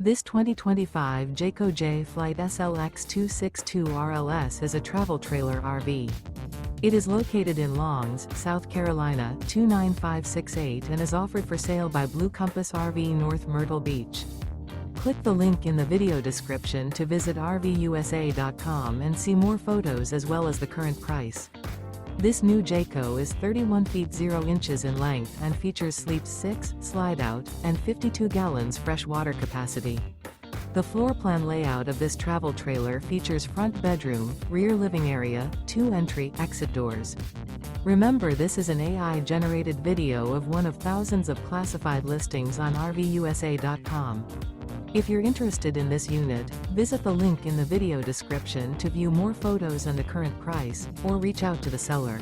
This 2025 Jayco Jay Flight SLX 262 RLS is a travel trailer RV. It is located in Longs, South Carolina 29568 and is offered for sale by Blue Compass RV North Myrtle Beach. Click the link in the video description to visit RVUSA.com and see more photos as well as the current price. This new Jayco is 31 feet 0 inches in length and features sleep 6, slide-out, and 52 gallons fresh water capacity. The floor plan layout of this travel trailer features front bedroom, rear living area, 2 entry/exit doors. Remember, this is an AI-generated video of one of thousands of classified listings on RVUSA.com. If you're interested in this unit, visit the link in the video description to view more photos and the current price, or reach out to the seller.